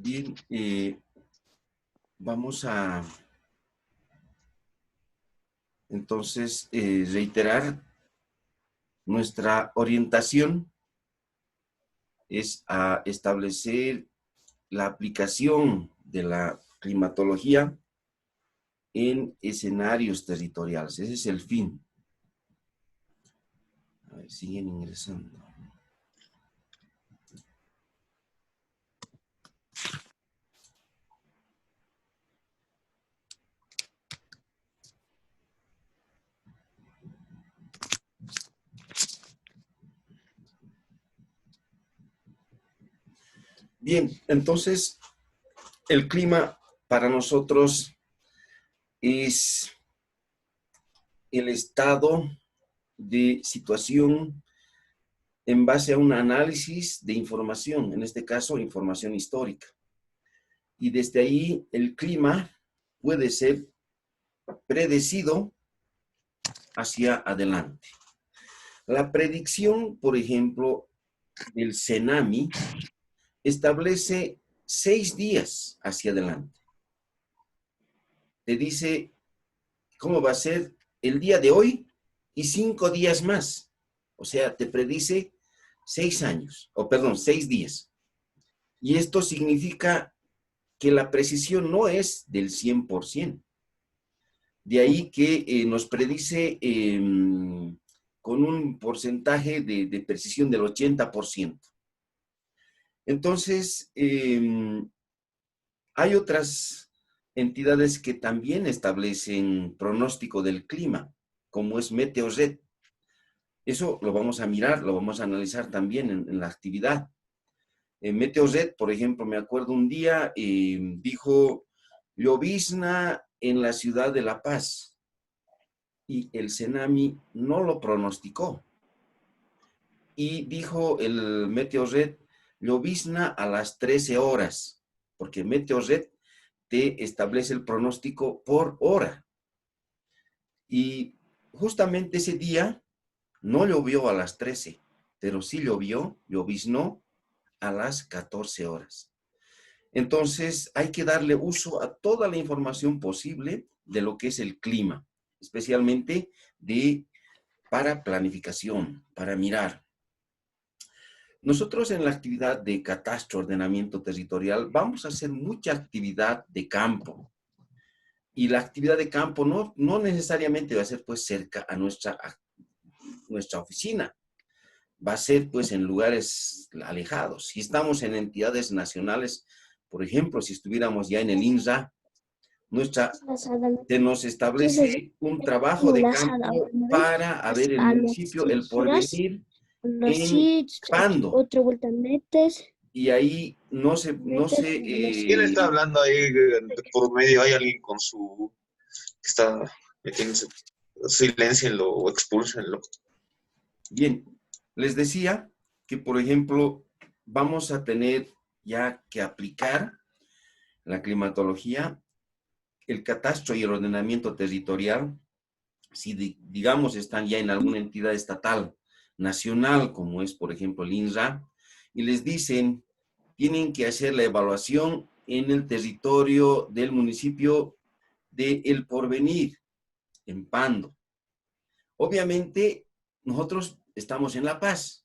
Bien, vamos a entonces reiterar nuestra orientación es a establecer la aplicación de la climatología en escenarios territoriales. Ese es el fin. A ver, siguen ingresando. Bien, entonces el clima para nosotros es el estado de situación en base a un análisis de información, en este caso información histórica. Y desde ahí el clima puede ser predecido hacia adelante. La predicción, por ejemplo, del CENAMI establece 6 días hacia adelante. Te dice cómo va a ser el día de hoy y 5 días más. O sea, te predice 6 años, o perdón, 6 días. Y esto significa que la precisión no es del 100%. De ahí que nos predice con un porcentaje de precisión del 80%. Entonces, hay otras entidades que también establecen pronóstico del clima, como es Meteorred. Eso lo vamos a mirar, lo vamos a analizar también en la actividad. Meteorred, por ejemplo, me acuerdo un día, dijo llovizna en la ciudad de La Paz. Y el CENAMI no lo pronosticó. Y dijo el Meteorred, llovizna a las 13 horas, porque Meteorred te establece el pronóstico por hora. Y justamente ese día no llovió a las 13, pero sí lloviznó a las 14 horas. Entonces hay que darle uso a toda la información posible de lo que es el clima, especialmente para planificación, para mirar. Nosotros en la actividad de catastro, ordenamiento territorial, vamos a hacer mucha actividad de campo. Y la actividad de campo no necesariamente va a ser pues cerca a nuestra oficina. Va a ser pues en lugares alejados. Si estamos en entidades nacionales, por ejemplo, si estuviéramos ya en el INRA, se nos establece un trabajo de campo para a ver el municipio El Porvenir en Pando. Otra vuelta metes. Y ahí ¿Quién está hablando ahí por medio? ¿Hay alguien con su que está metiéndose? Siléncienlo o expúlsenlo. Bien, les decía que, por ejemplo, vamos a tener ya que aplicar la climatología, el catastro y el ordenamiento territorial, si digamos están ya en alguna entidad estatal, nacional, como es, por ejemplo, el INRA, y les dicen, tienen que hacer la evaluación en el territorio del municipio de El Porvenir, en Pando. Obviamente, nosotros estamos en La Paz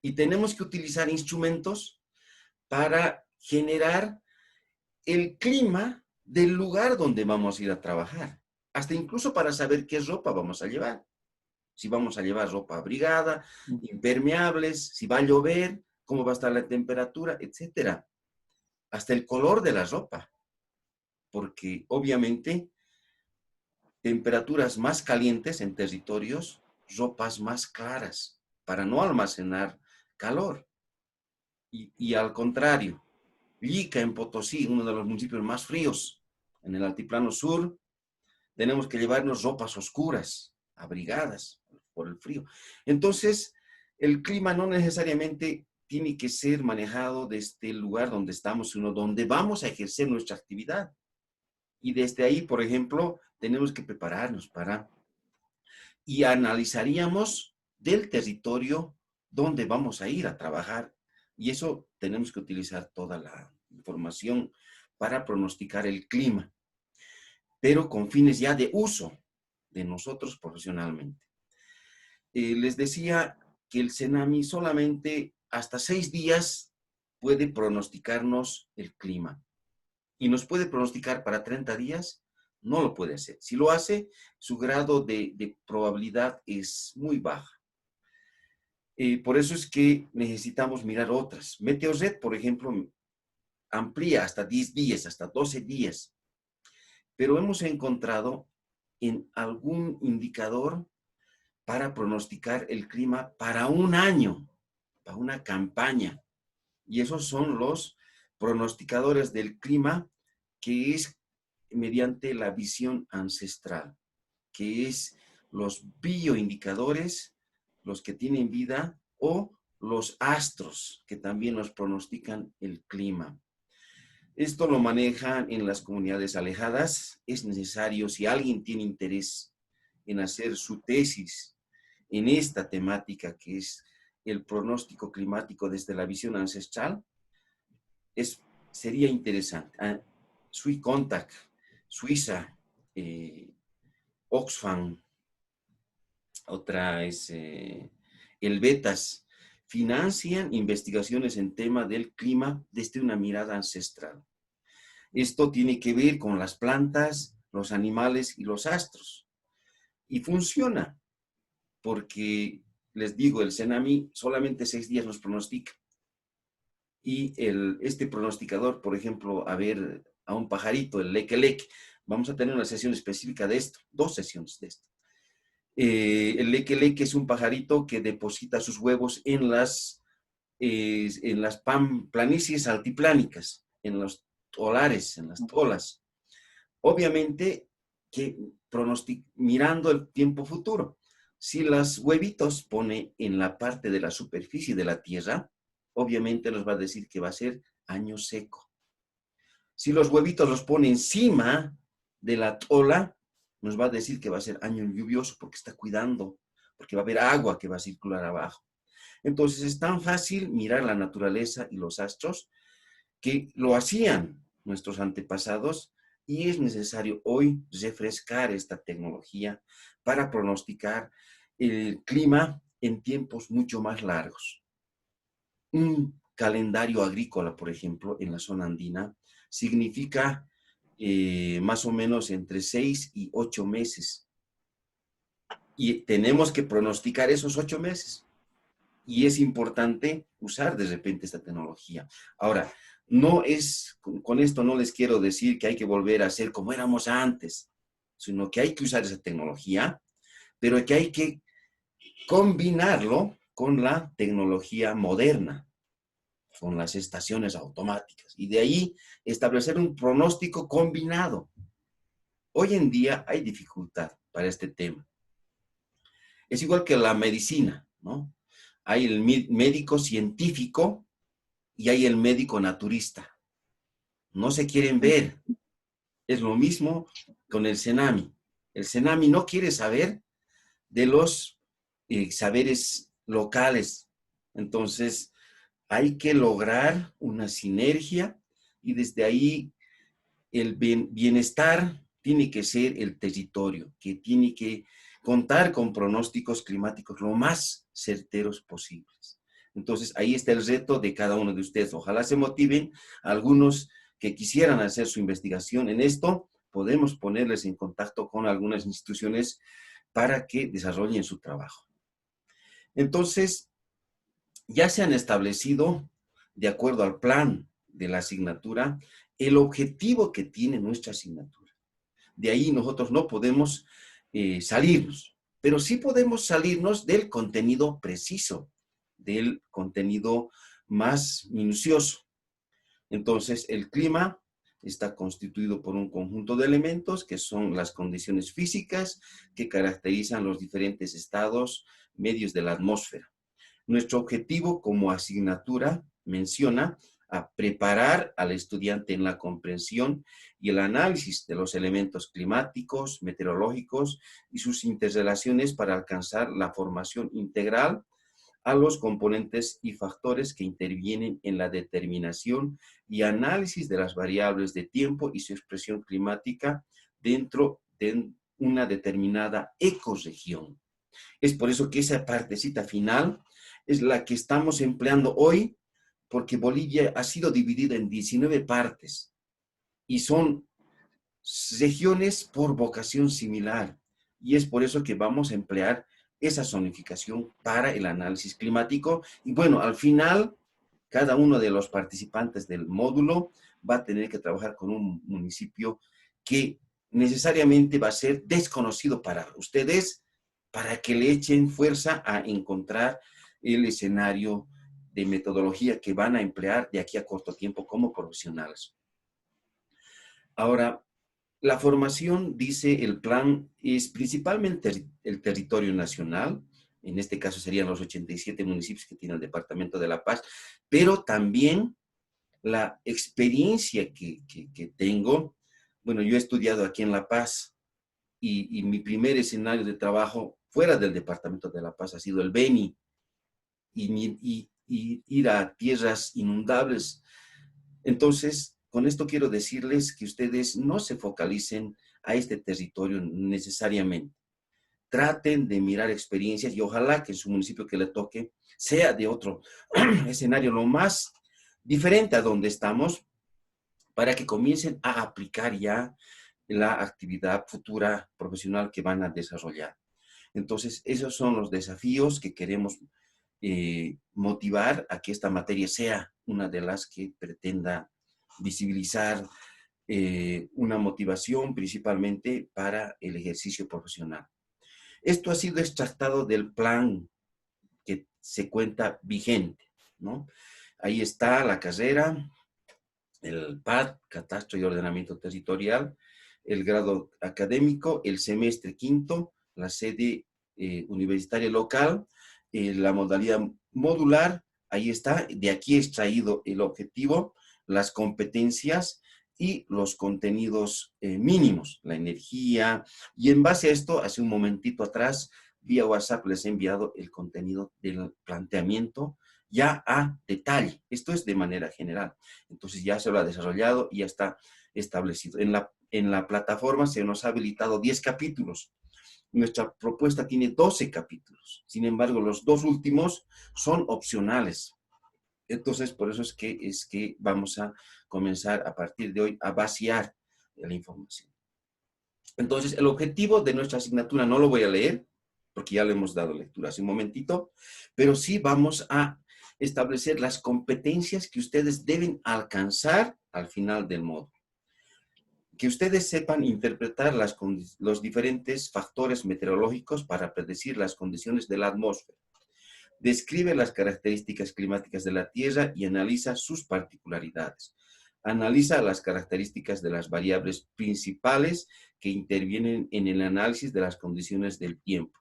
y tenemos que utilizar instrumentos para generar el clima del lugar donde vamos a ir a trabajar, hasta incluso para saber qué ropa vamos a llevar. Si vamos a llevar ropa abrigada, impermeables, si va a llover, cómo va a estar la temperatura, etcétera. Hasta el color de la ropa, porque obviamente temperaturas más calientes en territorios, ropas más claras, para no almacenar calor. Y al contrario, Ica en Potosí, uno de los municipios más fríos, en el altiplano sur, tenemos que llevarnos ropas oscuras, abrigadas por el frío. Entonces, el clima no necesariamente tiene que ser manejado desde el lugar donde estamos, sino donde vamos a ejercer nuestra actividad. Y desde ahí, por ejemplo, tenemos que prepararnos y analizaríamos del territorio donde vamos a ir a trabajar. Y eso tenemos que utilizar toda la información para pronosticar el clima, pero con fines ya de uso de nosotros profesionalmente. Les decía que el Cenami solamente hasta 6 días puede pronosticarnos el clima. Y nos puede pronosticar para 30 días, no lo puede hacer. Si lo hace, su grado de probabilidad es muy baja. Por eso es que necesitamos mirar otras. Meteorred, por ejemplo, amplía hasta 10 días, hasta 12 días. Pero hemos encontrado en algún indicador para pronosticar el clima para un año, para una campaña. Y esos son los pronosticadores del clima, que es mediante la visión ancestral, que es los bioindicadores, los que tienen vida, o los astros, que también nos pronostican el clima. Esto lo manejan en las comunidades alejadas. Es necesario, si alguien tiene interés en hacer su tesis en esta temática, que es el pronóstico climático desde la visión ancestral, sería interesante. SwiContact, Suiza, Oxfam, otra es el Betas, financian investigaciones en tema del clima desde una mirada ancestral. Esto tiene que ver con las plantas, los animales y los astros. Y funciona, porque les digo, el Cenami solamente 6 días nos pronostica. Y este pronosticador, por ejemplo, a un pajarito, el leque-leque, vamos a tener una sesión específica de esto, 2 sesiones de esto. El leque-leque es un pajarito que deposita sus huevos en las planicies altiplánicas, en los tolares, en las tolas. Obviamente, que mirando el tiempo futuro. Si los huevitos pone en la parte de la superficie de la tierra, obviamente nos va a decir que va a ser año seco. Si los huevitos los pone encima de la tola, nos va a decir que va a ser año lluvioso, porque está cuidando, porque va a haber agua que va a circular abajo. Entonces es tan fácil mirar la naturaleza y los astros, que lo hacían nuestros antepasados, y es necesario hoy refrescar esta tecnología para pronosticar el clima en tiempos mucho más largos. Un calendario agrícola, por ejemplo, en la zona andina, significa más o menos entre 6 y 8 meses. Y tenemos que pronosticar esos 8 meses. Y es importante usar de repente esta tecnología. Ahora, con esto no les quiero decir que hay que volver a ser como éramos antes, sino que hay que usar esa tecnología, pero que hay que combinarlo con la tecnología moderna, con las estaciones automáticas, y de ahí establecer un pronóstico combinado. Hoy en día hay dificultad para este tema. Es igual que la medicina, ¿no? Hay el médico científico y hay el médico naturista. No se quieren ver. Es lo mismo con el Cenami. El Cenami no quiere saber de los saberes locales. Entonces, hay que lograr una sinergia, y desde ahí el bienestar tiene que ser el territorio, que tiene que contar con pronósticos climáticos lo más certeros posibles. Entonces, ahí está el reto de cada uno de ustedes. Ojalá se motiven algunos que quisieran hacer su investigación en esto. Podemos ponerles en contacto con algunas instituciones para que desarrollen su trabajo. Entonces, ya se han establecido, de acuerdo al plan de la asignatura, el objetivo que tiene nuestra asignatura. De ahí nosotros no podemos salirnos, pero sí podemos salirnos del contenido preciso, del contenido más minucioso. Entonces, el clima está constituido por un conjunto de elementos que son las condiciones físicas que caracterizan los diferentes estados medios de la atmósfera. Nuestro objetivo como asignatura menciona a preparar al estudiante en la comprensión y el análisis de los elementos climáticos, meteorológicos y sus interrelaciones para alcanzar la formación integral a los componentes y factores que intervienen en la determinación y análisis de las variables de tiempo y su expresión climática dentro de una determinada ecorregión. Es por eso que esa partecita final es la que estamos empleando hoy, porque Bolivia ha sido dividida en 19 partes y son regiones por vocación similar. Y es por eso que vamos a emplear esa zonificación para el análisis climático. Y bueno, al final, cada uno de los participantes del módulo va a tener que trabajar con un municipio que necesariamente va a ser desconocido para ustedes, para que le echen fuerza a encontrar el escenario de metodología que van a emplear de aquí a corto tiempo como profesionales. Ahora, la formación, dice el plan, es principalmente el territorio nacional, en este caso serían los 87 municipios que tiene el Departamento de La Paz, pero también la experiencia que tengo. Bueno, yo he estudiado aquí en La Paz y mi primer escenario de trabajo fuera del Departamento de La Paz ha sido el Beni, y ir a tierras inundables. Entonces, con esto quiero decirles que ustedes no se focalicen a este territorio necesariamente. Traten de mirar experiencias y ojalá que en su municipio que le toque sea de otro escenario lo más diferente a donde estamos, para que comiencen a aplicar ya la actividad futura profesional que van a desarrollar. Entonces, esos son los desafíos que queremos motivar a que esta materia sea una de las que pretenda visibilizar una motivación principalmente para el ejercicio profesional. Esto ha sido extractado del plan que se cuenta vigente, ¿no? Ahí está la carrera, el PAD, Catastro y Ordenamiento Territorial, el grado académico, el semestre quinto, la sede universitaria local, la modalidad modular, ahí está, de aquí he extraído el objetivo, las competencias y los contenidos mínimos, la energía, y en base a esto, hace un momentito atrás, vía WhatsApp les he enviado el contenido del planteamiento ya a detalle. Esto es de manera general. Entonces ya se lo ha desarrollado y ya está establecido. En la plataforma se nos ha habilitado 10 capítulos. Nuestra propuesta tiene 12 capítulos. Sin embargo, los dos últimos son opcionales. Entonces, por eso es que vamos a comenzar a partir de hoy a vaciar la información. Entonces, el objetivo de nuestra asignatura no lo voy a leer, porque ya le hemos dado lectura hace un momentito, pero sí vamos a establecer las competencias que ustedes deben alcanzar al final del módulo. Que ustedes sepan interpretar los diferentes factores meteorológicos para predecir las condiciones de la atmósfera. Describe las características climáticas de la Tierra y analiza sus particularidades. Analiza las características de las variables principales que intervienen en el análisis de las condiciones del tiempo.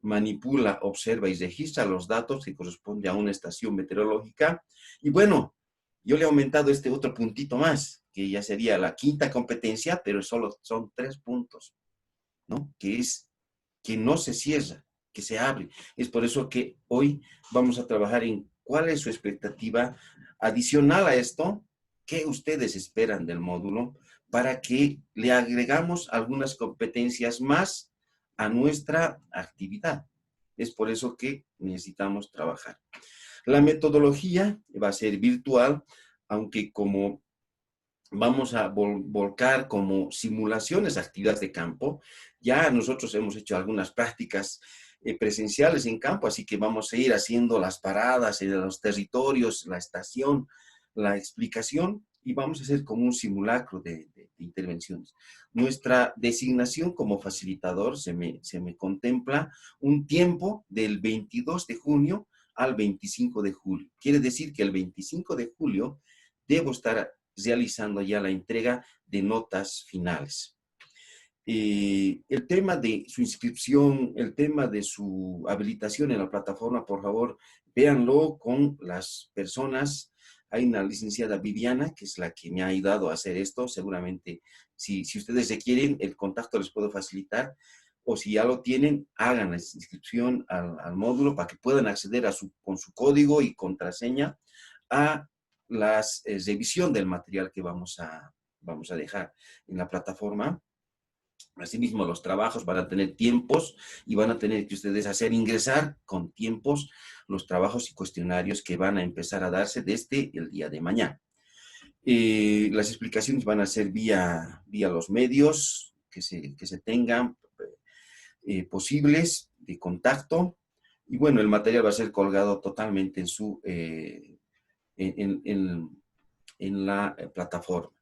Manipula, observa y registra los datos que corresponden a una estación meteorológica. Y bueno, yo le he aumentado este otro puntito más, que ya sería la quinta competencia, pero solo son 3 puntos, ¿no? Que es que no se cierra, que se abre. Es por eso que hoy vamos a trabajar en cuál es su expectativa adicional a esto, qué ustedes esperan del módulo, para que le agregamos algunas competencias más a nuestra actividad. Es por eso que necesitamos trabajar. La metodología va a ser virtual, aunque como vamos a volcar como simulaciones, actividades de campo. Ya nosotros hemos hecho algunas prácticas presenciales en campo, así que vamos a ir haciendo las paradas en los territorios, la estación, la explicación, y vamos a hacer como un simulacro de intervenciones. Nuestra designación como facilitador se me contempla un tiempo del 22 de junio al 25 de julio. Quiere decir que el 25 de julio debo estar realizando ya la entrega de notas finales. El tema de su inscripción, el tema de su habilitación en la plataforma, por favor, véanlo con las personas. Hay una licenciada Viviana, que es la que me ha ayudado a hacer esto. Seguramente, si ustedes requieren, el contacto les puedo facilitar. o si ya lo tienen, hagan la inscripción al módulo para que puedan acceder con su código y contraseña a la revisión del material que vamos a dejar en la plataforma. Asimismo, los trabajos van a tener tiempos y van a tener que ustedes hacer ingresar con tiempos los trabajos y cuestionarios que van a empezar a darse desde el día de mañana. Las explicaciones van a ser vía los medios que se tengan posibles de contacto. Y bueno, el material va a ser colgado totalmente en la plataforma.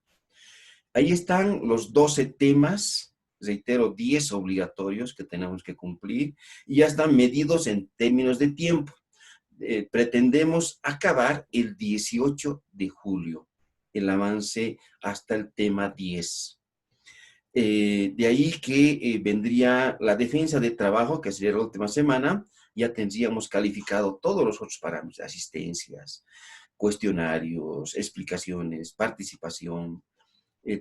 Ahí están los 12 temas, reitero, 10 obligatorios que tenemos que cumplir, y ya están medidos en términos de tiempo. Pretendemos acabar el 18 de julio, el avance hasta el tema 10. De ahí que vendría la defensa de trabajo, que sería la última semana. Ya tendríamos calificado todos los otros parámetros, asistencias, cuestionarios, explicaciones, participación,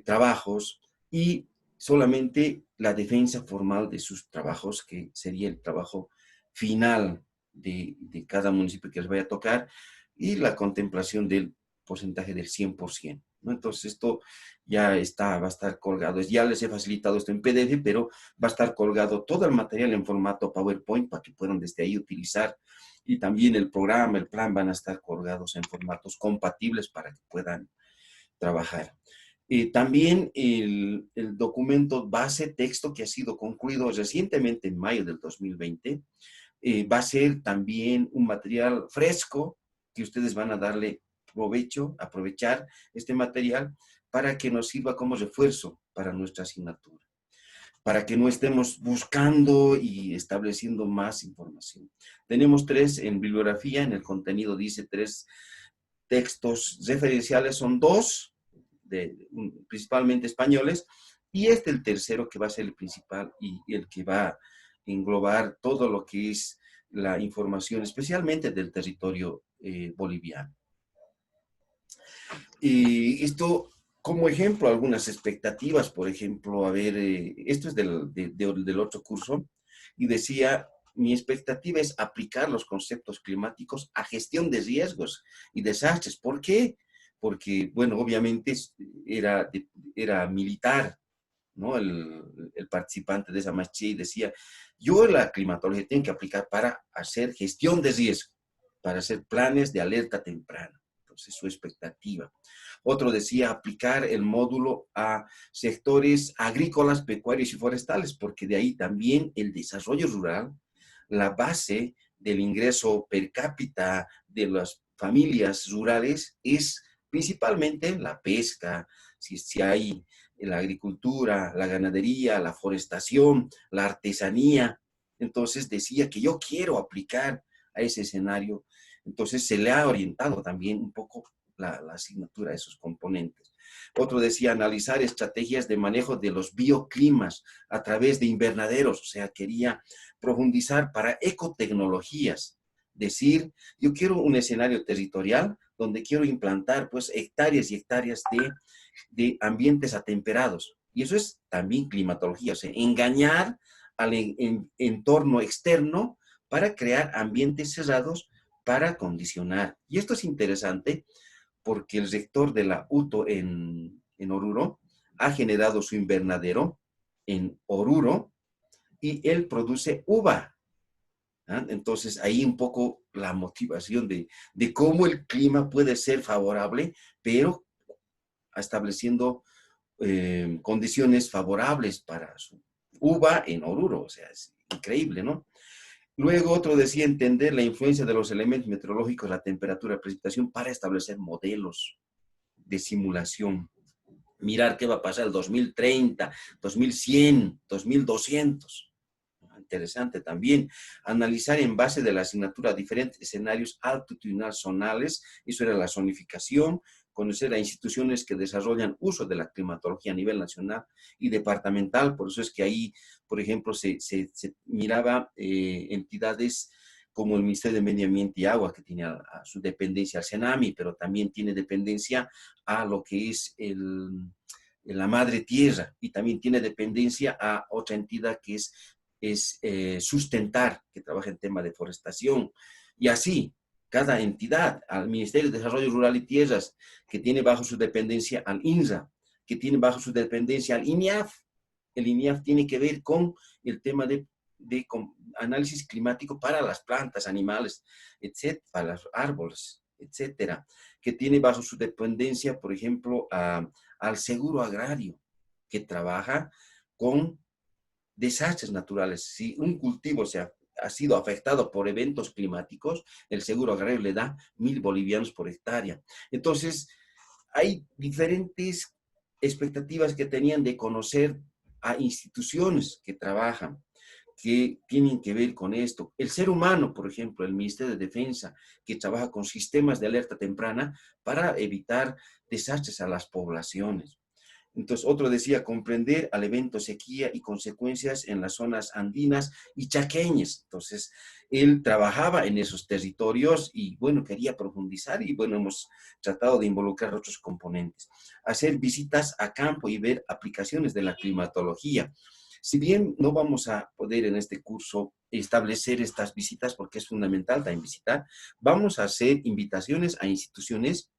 trabajos, y solamente la defensa formal de sus trabajos, que sería el trabajo final de cada municipio que les vaya a tocar, y la contemplación del porcentaje del 100%, ¿no? Entonces esto ya va a estar colgado. Ya les he facilitado esto en PDF, pero va a estar colgado todo el material en formato PowerPoint para que puedan desde ahí utilizar, y también el programa, el plan van a estar colgados en formatos compatibles para que puedan trabajar. También el documento base texto, que ha sido concluido recientemente en mayo del 2020, va a ser también un material fresco que ustedes van a darle provecho, aprovechar este material para que nos sirva como refuerzo para nuestra asignatura, para que no estemos buscando y estableciendo más información. Tenemos 3 en bibliografía, en el contenido dice 3 textos referenciales, son 2, principalmente españoles, y el tercero que va a ser el principal y el que va a englobar todo lo que es la información, especialmente del territorio boliviano. Y esto, como ejemplo, algunas expectativas, por ejemplo, a ver, esto es del otro curso, y decía, mi expectativa es aplicar los conceptos climáticos a gestión de riesgos y desastres. ¿Por qué? Porque, bueno, obviamente era militar, ¿no? El participante de esa marcha, y decía, yo la climatología tengo que aplicar para hacer gestión de riesgo, para hacer planes de alerta temprana. Entonces, su expectativa. Otro decía aplicar el módulo a sectores agrícolas, pecuarios y forestales, porque de ahí también el desarrollo rural, la base del ingreso per cápita de las familias rurales es principalmente la pesca, si hay la agricultura, la ganadería, la forestación, la artesanía. Entonces decía que yo quiero aplicar a ese escenario. Entonces se le ha orientado también un poco la asignatura a esos componentes. Otro decía analizar estrategias de manejo de los bioclimas a través de invernaderos, o sea, quería profundizar para ecotecnologías. Decir, yo quiero un escenario territorial donde quiero implantar pues hectáreas y hectáreas de ambientes atemperados. Y eso es también climatología, o sea, engañar al entorno externo para crear ambientes cerrados para condicionar. Y esto es interesante porque el rector de la UTO en Oruro ha generado su invernadero en Oruro y él produce uva. ¿Ah? Entonces, ahí un poco la motivación de cómo el clima puede ser favorable, pero estableciendo condiciones favorables para su uva en Oruro. O sea, es increíble, ¿no? Luego otro decía entender la influencia de los elementos meteorológicos, la temperatura, la precipitación, para establecer modelos de simulación. Mirar qué va a pasar el 2030, 2100, 2200. Interesante también. Analizar en base de la asignatura diferentes escenarios altitudinales zonales, eso era la zonificación, conocer a instituciones que desarrollan uso de la climatología a nivel nacional y departamental. Por eso es que ahí, por ejemplo, se miraba entidades como el Ministerio de Medio Ambiente y Agua, que tiene a su dependencia al CENAMI, pero también tiene dependencia a lo que es la madre tierra, y también tiene dependencia a otra entidad que es es sustentar, que trabaja en tema de forestación, y así cada entidad, al Ministerio de Desarrollo Rural y Tierras, que tiene bajo su dependencia al INRA, que tiene bajo su dependencia al INIAF. El INIAF tiene que ver con el tema de análisis climático para las plantas, animales, etcétera, para los árboles, etcétera, que tiene bajo su dependencia, por ejemplo, al seguro agrario, que trabaja con desastres naturales. Si un cultivo ha sido afectado por eventos climáticos, el seguro agrario le da 1.000 bolivianos por hectárea. Entonces, hay diferentes expectativas que tenían de conocer a instituciones que trabajan, que tienen que ver con esto. El ser humano, por ejemplo, el Ministerio de Defensa, que trabaja con sistemas de alerta temprana para evitar desastres a las poblaciones. Entonces, otro decía, comprender al evento sequía y consecuencias en las zonas andinas y chaqueñas. Entonces, él trabajaba en esos territorios y, bueno, quería profundizar y, bueno, hemos tratado de involucrar otros componentes. Hacer visitas a campo y ver aplicaciones de la climatología. Si bien no vamos a poder en este curso establecer estas visitas porque es fundamental también visitar, vamos a hacer invitaciones a instituciones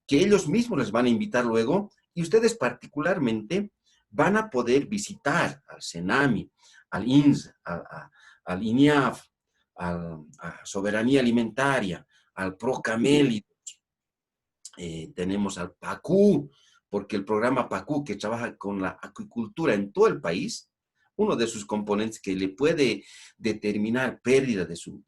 que ellos mismos les van a invitar luego y ustedes particularmente van a poder visitar al CENAMI, al INS, al INIAF, a Soberanía Alimentaria, al PROCAMELI, tenemos al PACU, porque el programa PACU, que trabaja con la acuicultura en todo el país, uno de sus componentes que le puede determinar pérdida de su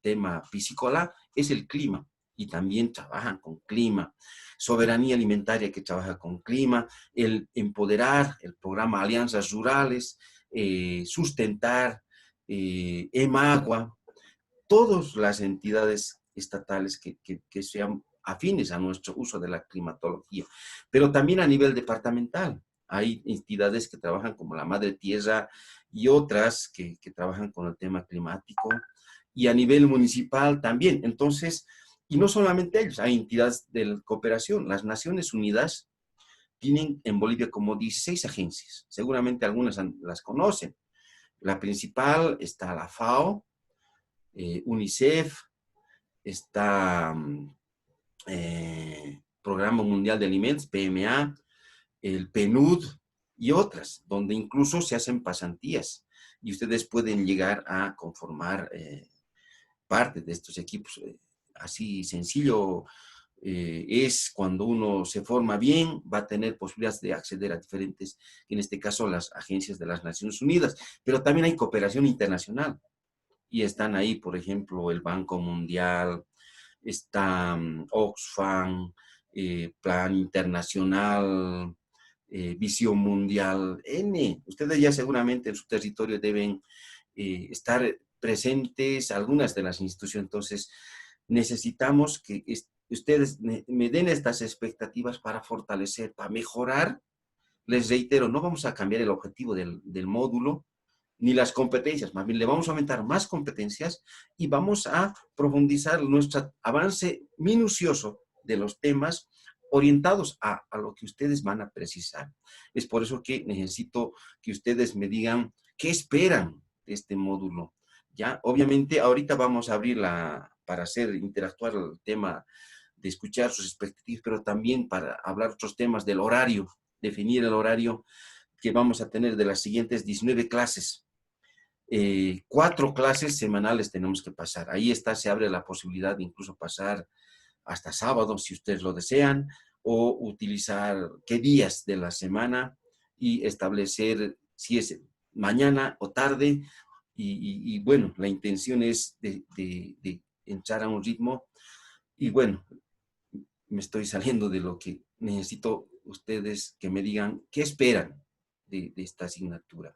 tema piscícola es el clima, y también trabajan con clima. Soberanía Alimentaria, que trabaja con clima, el empoderar, el programa Alianzas Rurales, sustentar, EMAGUA, todas las entidades estatales que sean afines a nuestro uso de la climatología, pero también a nivel departamental. Hay entidades que trabajan como la Madre Tierra y otras que trabajan con el tema climático, y a nivel municipal también. Entonces, y no solamente ellos, hay entidades de cooperación. Las Naciones Unidas tienen en Bolivia como 16 agencias. Seguramente algunas las conocen. La principal está la FAO, UNICEF, está Programa Mundial de Alimentos, PMA, el PNUD y otras, donde incluso se hacen pasantías y ustedes pueden llegar a conformar parte de estos equipos. Así sencillo es cuando uno se forma bien, va a tener posibilidades de acceder a diferentes, en este caso las agencias de las Naciones Unidas, pero también hay cooperación internacional y están ahí, por ejemplo, el Banco Mundial, está Oxfam, Plan Internacional, Visión Mundial, N. Ustedes ya seguramente en su territorio deben estar presentes algunas de las instituciones. Entonces, necesitamos que ustedes me den estas expectativas para fortalecer, para mejorar. Les reitero, no vamos a cambiar el objetivo del módulo, ni las competencias, más bien le vamos a aumentar más competencias y vamos a profundizar nuestro avance minucioso de los temas orientados a lo que ustedes van a precisar. Es por eso que necesito que ustedes me digan qué esperan de este módulo. Ya, obviamente, ahorita vamos a abrir para hacer interactuar el tema de escuchar sus expectativas, pero también para hablar otros temas del horario, definir el horario que vamos a tener de las siguientes 19 clases. 4 clases semanales tenemos que pasar. Ahí se abre la posibilidad de incluso pasar hasta sábado, si ustedes lo desean, o utilizar qué días de la semana y establecer si es mañana o tarde. Y bueno, la intención es de entrar a un ritmo. Y bueno, me estoy saliendo de lo que necesito ustedes que me digan qué esperan de esta asignatura.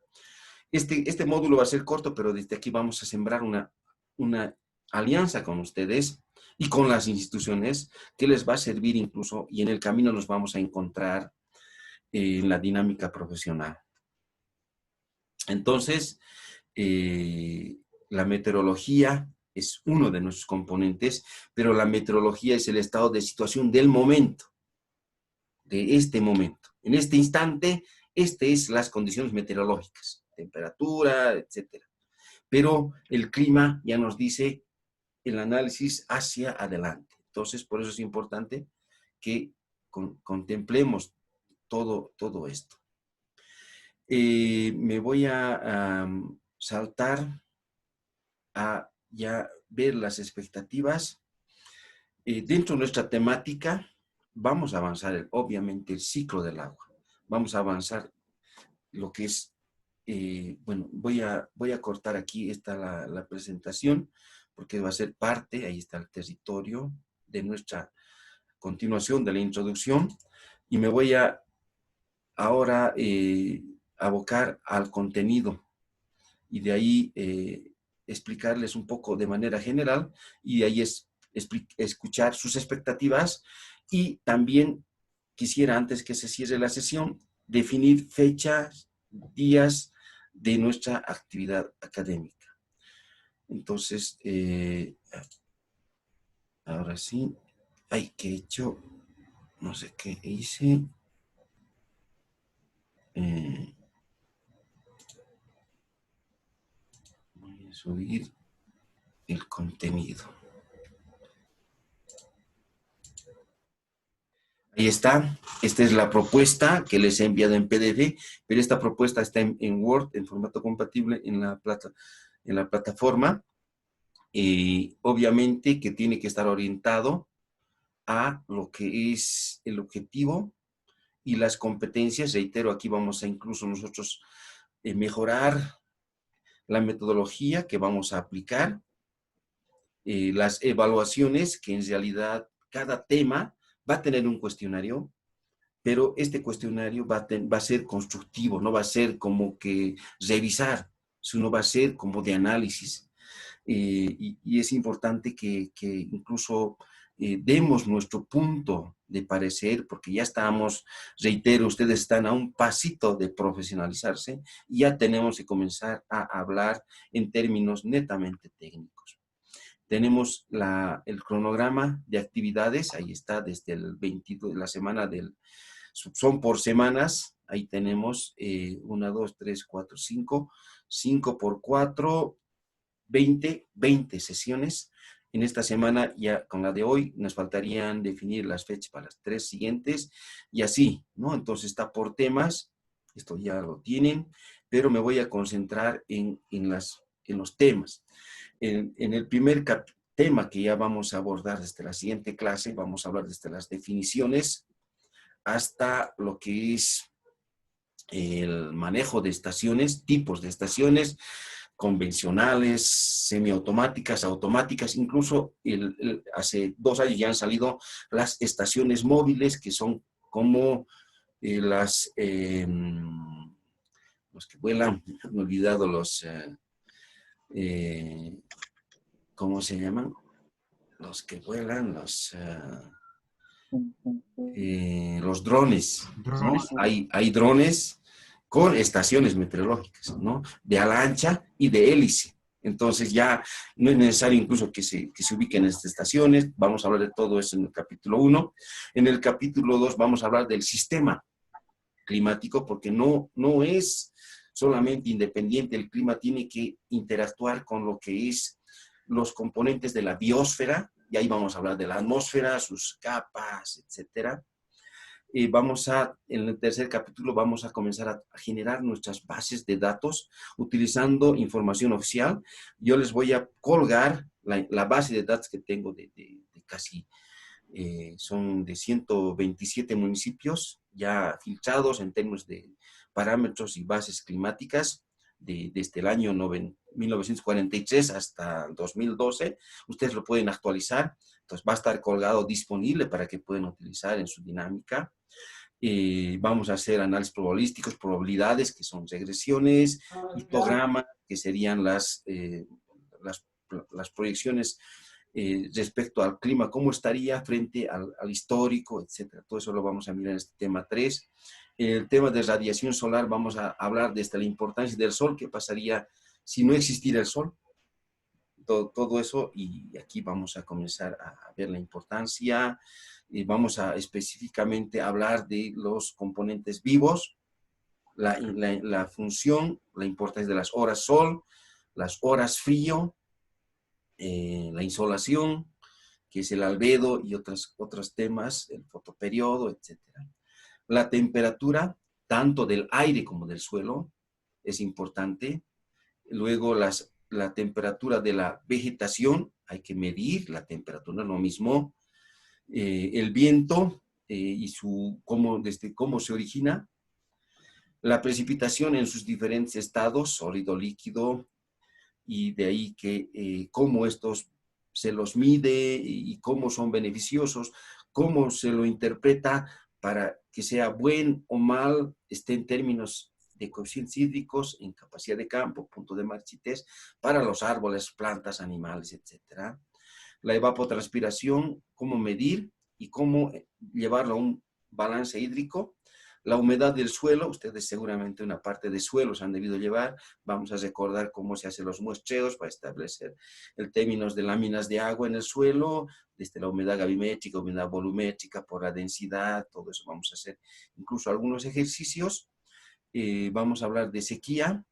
Este módulo va a ser corto, pero desde aquí vamos a sembrar una alianza con ustedes y con las instituciones que les va a servir incluso, y en el camino nos vamos a encontrar en la dinámica profesional. Entonces, la meteorología es uno de nuestros componentes, pero la meteorología es el estado de situación del momento, de este momento. En este instante, estas son las condiciones meteorológicas. temperatura, etcétera. Pero el clima ya nos dice el análisis hacia adelante. Entonces, por eso es importante que contemplemos todo esto. Me voy a saltar a ya ver las expectativas. Dentro de nuestra temática, vamos a avanzar, obviamente, el ciclo del agua. Vamos a avanzar lo que es, bueno, voy a cortar aquí, está la presentación, porque va a ser parte, ahí está el territorio de nuestra continuación de la introducción, y me voy a ahora abocar al contenido, y de ahí explicarles un poco de manera general, y de ahí escuchar sus expectativas, y también quisiera, antes que se cierre la sesión, definir fechas, días de nuestra actividad académica. Entonces, ahora sí, ay, ¿qué he hecho? No sé qué hice. Voy a subir el contenido. Ahí está. Esta es la propuesta que les he enviado en PDF, pero esta propuesta está en Word, en formato compatible en la plataforma. Obviamente que tiene que estar orientado a lo que es el objetivo y las competencias. Reitero, aquí vamos a incluso nosotros mejorar la metodología que vamos a aplicar, las evaluaciones, que en realidad cada tema va a tener un cuestionario, pero este cuestionario va a ser constructivo, no va a ser como que revisar, sino va a ser como de análisis. Y es importante que incluso demos nuestro punto de parecer, porque ya estamos, reitero, ustedes están a un pasito de profesionalizarse y ya tenemos que comenzar a hablar en términos netamente técnicos. Tenemos el cronograma de actividades, ahí está, desde el 22, la semana son por semanas, ahí tenemos 1, 2, 3, 4, 5, 5 por 4, 20 sesiones. En esta semana, ya con la de hoy, nos faltarían definir las fechas para las 3 siguientes, y así, ¿no? Entonces está por temas, esto ya lo tienen, pero me voy a concentrar en los temas. En el primer tema que ya vamos a abordar desde la siguiente clase, vamos a hablar desde las definiciones hasta lo que es el manejo de estaciones, tipos de estaciones, convencionales, semiautomáticas, automáticas, incluso hace 2 años ya han salido las estaciones móviles, que son como los que vuelan, me he olvidado ¿cómo se llaman? Los que vuelan, los drones, ¿no? Hay drones con estaciones meteorológicas, ¿no? De ala ancha y de hélice. Entonces ya no es necesario incluso que se ubiquen estas estaciones. Vamos a hablar de todo eso en el capítulo 1. En el capítulo 2 vamos a hablar del sistema climático, porque no es solamente independiente. El clima tiene que interactuar con lo que es los componentes de la biosfera, y ahí vamos a hablar de la atmósfera, sus capas, etcétera. En el tercer capítulo vamos a comenzar a generar nuestras bases de datos utilizando información oficial. Yo les voy a colgar la base de datos que tengo de casi, son de 127 municipios ya filtrados en términos de parámetros y bases climáticas desde el año 1943 hasta 2012. Ustedes lo pueden actualizar, entonces va a estar colgado disponible para que puedan utilizar en su dinámica. Vamos a hacer análisis probabilísticos, probabilidades, que son regresiones, histogramas, que serían las proyecciones respecto al clima, cómo estaría frente al histórico, etcétera. Todo eso lo vamos a mirar en este tema 3. El tema de radiación solar, vamos a hablar desde la importancia del sol, qué pasaría si no existiera el sol, todo eso, y aquí vamos a comenzar a ver la importancia. Vamos a específicamente hablar de los componentes vivos, la función, la importancia de las horas sol, las horas frío, la insolación, que es el albedo y otros temas, el fotoperiodo, etcétera. La temperatura, tanto del aire como del suelo, es importante. Luego la temperatura de la vegetación, hay que medir la temperatura, no es lo mismo. El viento y cómo se origina. La precipitación en sus diferentes estados, sólido, líquido, y de ahí que cómo estos se los mide y cómo son beneficiosos, cómo se lo interpreta para que sea buen o mal, esté en términos de coeficientes hídricos, en capacidad de campo, punto de marchitez, para los árboles, plantas, animales, etc. La evapotranspiración, cómo medir y cómo llevarlo a un balance hídrico. La humedad del suelo, ustedes seguramente una parte de suelos han debido llevar. Vamos a recordar cómo se hacen los muestreos para establecer el términos de láminas de agua en el suelo, desde la humedad gravimétrica, humedad volumétrica, por la densidad, todo eso vamos a hacer. Incluso algunos ejercicios. Vamos a hablar de sequía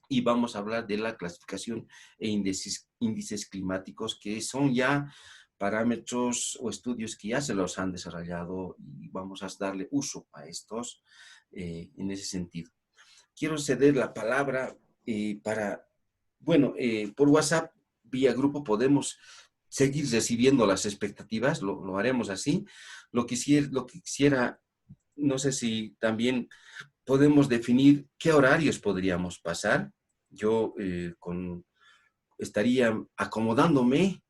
y vamos a hablar de la clasificación e índices climáticos, que son ya parámetros o estudios que ya se los han desarrollado y vamos a darle uso a estos en ese sentido. Quiero ceder la palabra por WhatsApp, vía grupo, podemos seguir recibiendo las expectativas, lo haremos así. Lo que quisiera, no sé si también podemos definir qué horarios podríamos pasar. Yo estaría acomodándome.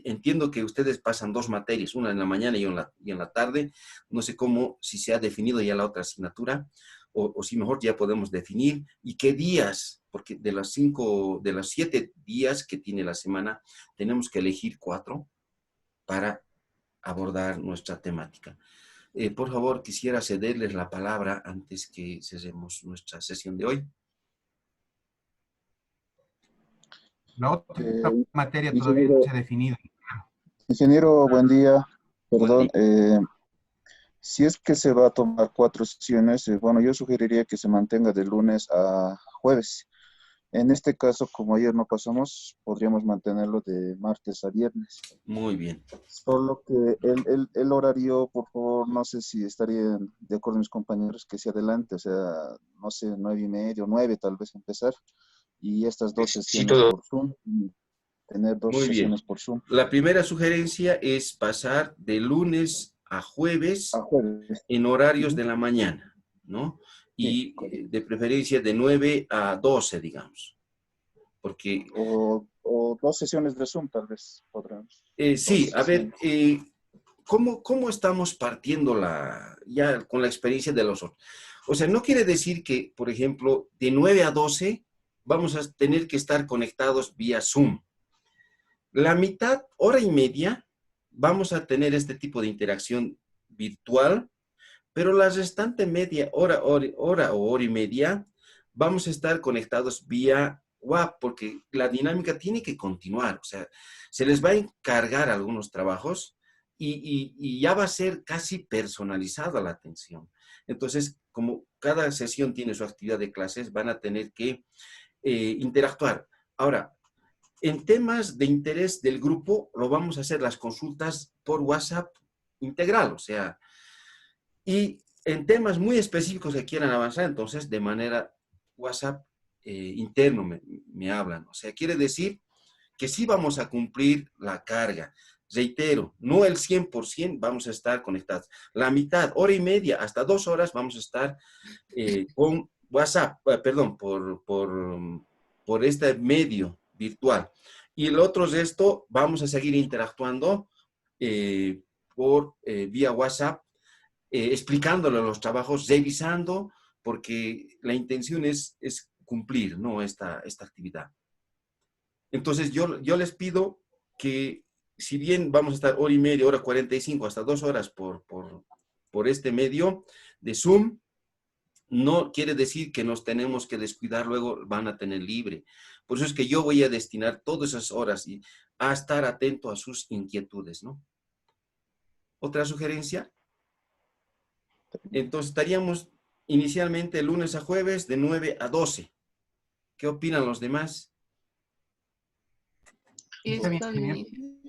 Entiendo que ustedes pasan dos materias, una en la mañana y en la tarde. No sé si se ha definido ya la otra asignatura o si mejor ya podemos definir y qué días, porque de los 7 días que tiene la semana, tenemos que elegir 4 para abordar nuestra temática. Por favor, quisiera cederles la palabra antes que cerremos nuestra sesión de hoy. La otra materia todavía Ingeniero, no se ha definido. ingeniero, buen día. Perdón, Buen día. si es que se va a tomar 4 sesiones, bueno, yo sugeriría que se mantenga de lunes a jueves. En este caso, como ayer no pasamos, podríamos mantenerlo de martes a viernes. Muy bien. Solo que el horario, por favor, no sé si estarían de acuerdo mis compañeros que se adelante, o sea, no sé, 9:30 o 9 tal vez empezar, y estas 2 Sí, sesiones todo. por Zoom, y tener 2 Muy bien. sesiones por Zoom. La primera sugerencia es pasar de lunes a A jueves jueves. en horarios de la mañana, ¿no? Sí, Y correcto. de preferencia de 9 a 12, digamos. Porque, O 2 sesiones de Zoom, tal vez podremos. sí, 2 a ver, sesiones. ¿cómo estamos partiendo ya con la experiencia de los otros? O sea, no quiere decir que, por ejemplo, de 9 a 12 vamos a tener que estar conectados vía Zoom. La mitad, hora y media, vamos a tener este tipo de interacción virtual, pero la restante media hora o hora y media, vamos a estar conectados vía WhatsApp, porque la dinámica tiene que continuar. O sea, se les va a encargar algunos trabajos y ya va a ser casi personalizada la atención. Entonces, como cada sesión tiene su actividad de clases, van a tener que interactuar. Ahora, en temas de interés del grupo, lo vamos a hacer las consultas por WhatsApp integral, o sea, y en temas muy específicos que quieran avanzar, entonces de manera WhatsApp interno me hablan. O sea, quiere decir que sí vamos a cumplir la carga. Reitero, no el 100% vamos a estar conectados. La mitad, hora y media, hasta 2 horas vamos a estar con WhatsApp, perdón, por este medio virtual. Y el otro resto, vamos a seguir interactuando vía WhatsApp, explicándole los trabajos, revisando, porque la intención es cumplir, ¿no? esta actividad. Entonces, yo les pido que, si bien vamos a estar hora y media, hora 45, hasta 2 horas por este medio de Zoom, no quiere decir que nos tenemos que descuidar, luego van a tener libre. Por eso es que yo voy a destinar todas esas horas a estar atento a sus inquietudes, ¿no? ¿Otra sugerencia? Entonces estaríamos inicialmente lunes a jueves de 9 a 12. ¿Qué opinan los demás? Está bien, Está ingeniero. bien.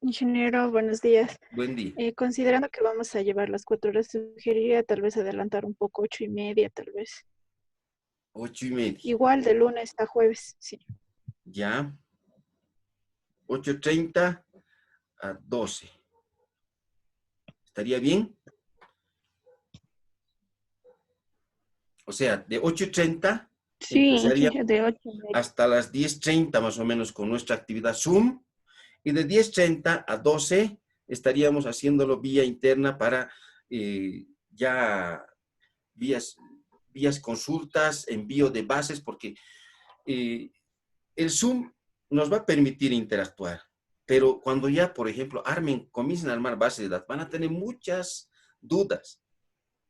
Ingeniero, buenos días. Buen día. Considerando que vamos a llevar las 4 horas, sugeriría tal vez adelantar un poco, 8:30 tal vez. 8:30. Igual de lunes a jueves, sí. Ya. 8:30 a 12. ¿Estaría bien? O sea, de 8:30 Sí, empezaría de 8:30. hasta las 10:30 más o menos con nuestra actividad Zoom. Y de 10:30 a 12 estaríamos haciéndolo vía interna para ya vías consultas, envío de bases, porque el Zoom nos va a permitir interactuar. Pero cuando ya, por ejemplo, comiencen a armar bases de datos, van a tener muchas dudas.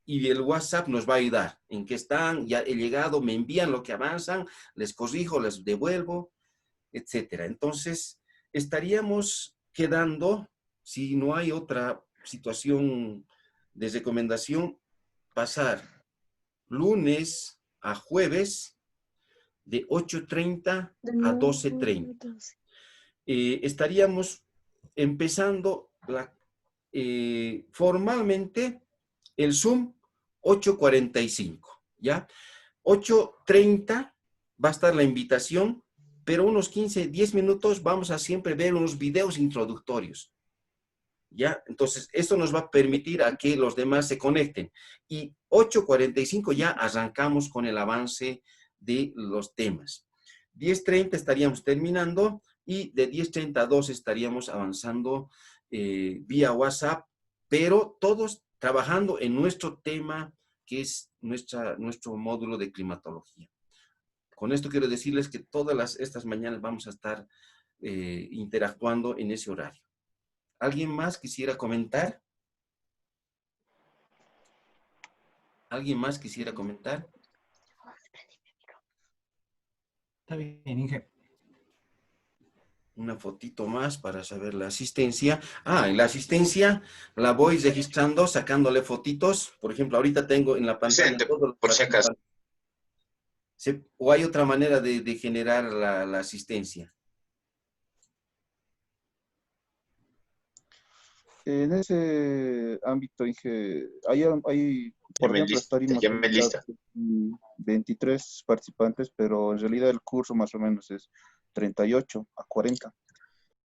Y el WhatsApp nos va a ayudar. ¿En qué están? Ya he llegado, me envían lo que avanzan, les corrijo, les devuelvo, etcétera. Entonces, estaríamos quedando, si no hay otra situación de recomendación, pasar lunes a jueves de 8:30 a 12:30. Estaríamos empezando formalmente el Zoom 8:45, ¿ya? 8:30 va a estar la invitación, pero unos 15, 10 minutos vamos a siempre ver unos videos introductorios, ¿ya? Entonces, esto nos va a permitir a que los demás se conecten. Y 8:45 ya arrancamos con el avance de los temas. 10:30 estaríamos terminando y de 10:30 a 12 estaríamos avanzando vía WhatsApp, pero todos trabajando en nuestro tema, que es nuestro módulo de climatología. Con esto quiero decirles que todas estas mañanas vamos a estar interactuando en ese horario. ¿Alguien más quisiera comentar? ¿Alguien más quisiera comentar? Está bien, Inge. Una fotito más para saber la asistencia. En la asistencia la voy registrando, sacándole fotitos. Por ejemplo, ahorita tengo en la pantalla Presente, todos los por si acaso. participantes. ¿O hay otra manera de generar la asistencia? En ese ámbito, Inge, por ejemplo, estaríamos Llame lista. 23 participantes, pero en realidad el curso más o menos es 38 a 40.